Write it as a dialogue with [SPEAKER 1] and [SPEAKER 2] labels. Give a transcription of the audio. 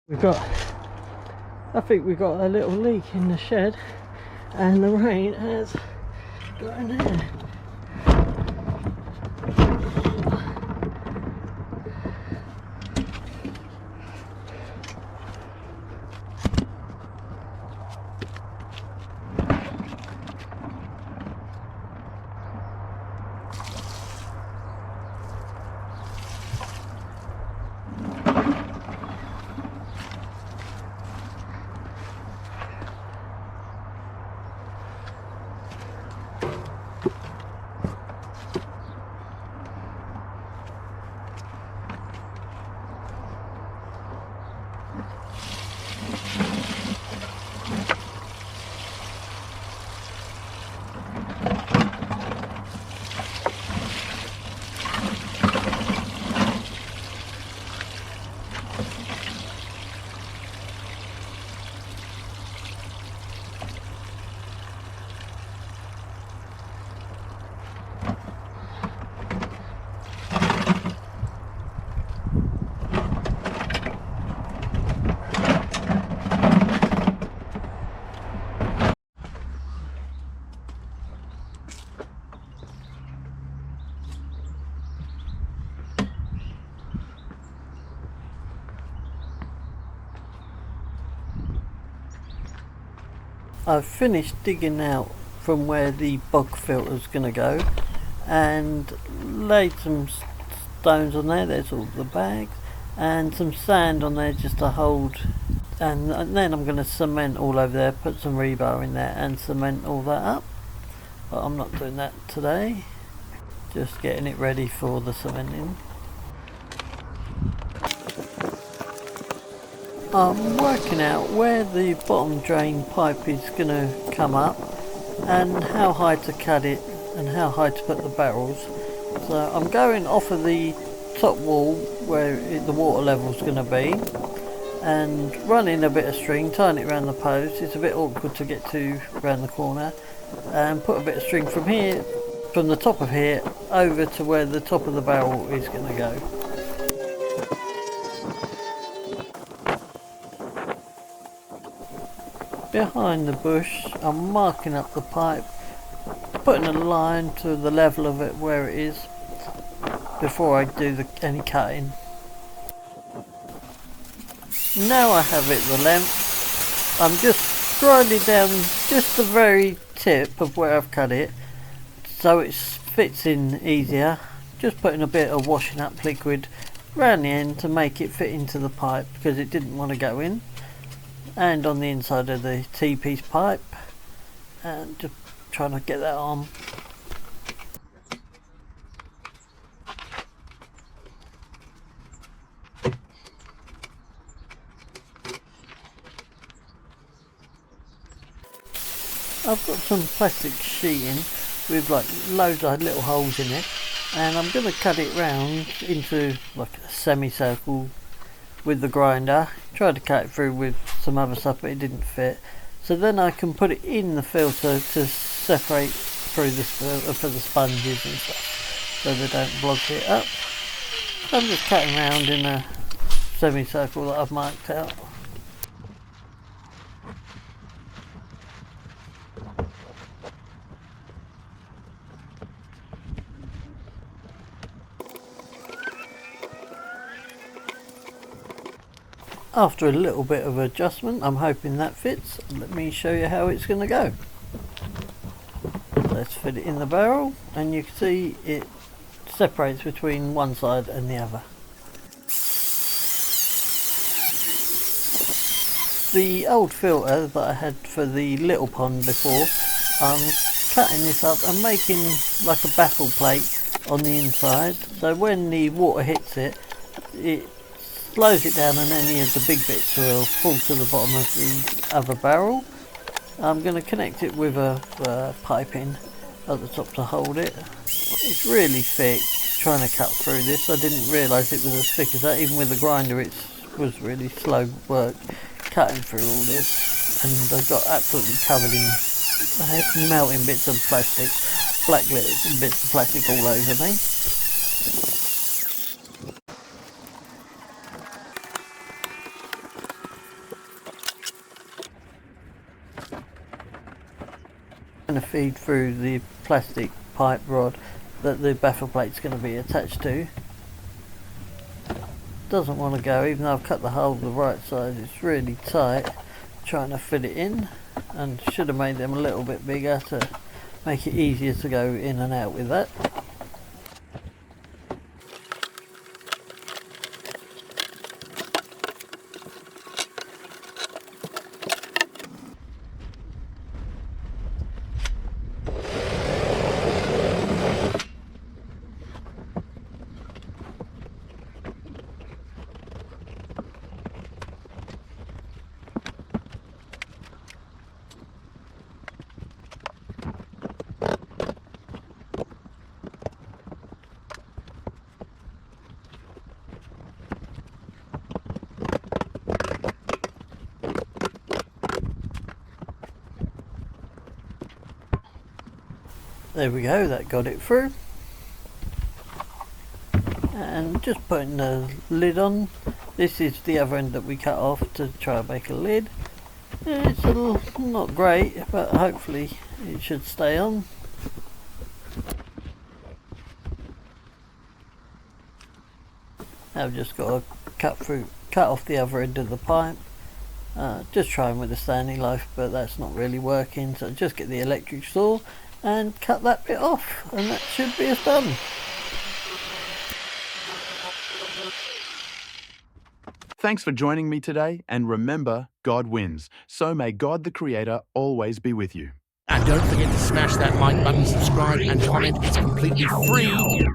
[SPEAKER 1] We've got, I think we've got a little leak in the shed and the rain has got in there. I've finished digging out from where the bog filter is going to go and laid some stones on there. There's all the bags and some sand on there just to hold, and then I'm going to cement all over there, put some rebar in there and cement all that up, but I'm not doing that today, just getting it ready for the cementing. I'm working out where the bottom drain pipe is going to come up and how high to cut it and how high to put the barrels. So I'm going off of the top wall where the water level is going to be and running a bit of string, tying it around the post. It's a bit awkward to get to around the corner, and put a bit of string from here, from the top of here over to where the top of the barrel is going to go. Behind the bush I'm marking up the pipe, putting a line to the level of it where it is before I do any cutting. Now I have it the length, I'm just grinding down just the very tip of where I've cut it so it fits in easier, just putting a bit of washing up liquid around the end to make it fit into the pipe because it didn't want to go in, and on the inside of the T-piece pipe, and just trying to get that on. I've got some plastic sheeting with like loads of little holes in it, and I'm going to cut it round into like a semicircle with the grinder. Tried to cut it through with some other stuff but it didn't fit, so then I can put it in the filter to separate through this for the sponges and stuff so they don't block it up. I'm just cutting around in a semicircle that I've marked out. After a little bit of adjustment, I'm hoping that fits. Let me show you how it's going to go. Let's fit it in the barrel, and you can see it separates between one side and the other. The old filter that I had for the little pond before, I'm cutting this up and making like a baffle plate on the inside, so when the water hits it, it slows it down and any of the big bits will fall to the bottom of the other barrel. I'm going to connect it with a piping at the top to hold it. It's really thick, trying to cut through this. I didn't realise it was as thick as that. Even with the grinder it was really slow work cutting through all this, and I got absolutely covered in melting bits of plastic, black bits of plastic all over me. going to feed through the plastic pipe rod that the baffle plate's going to be attached to. Doesn't want to go, even though I've cut the hole the right size. It's really tight trying to fit it in, and should have made them a little bit bigger to make it easier to go in and out with that. There we go, that got it through. And just putting the lid on. This is the other end that we cut off to try and make a lid. It's a little, not great, but hopefully it should stay on. I've just got to cut off the other end of the pipe. Just trying with the standing knife, but that's not really working, so just get the electric saw and cut that bit off, and that should be us done.
[SPEAKER 2] Thanks for joining me today, and remember, God wins. So may God the Creator always be with you.
[SPEAKER 3] And don't forget to smash that like button, subscribe and comment. It's completely free.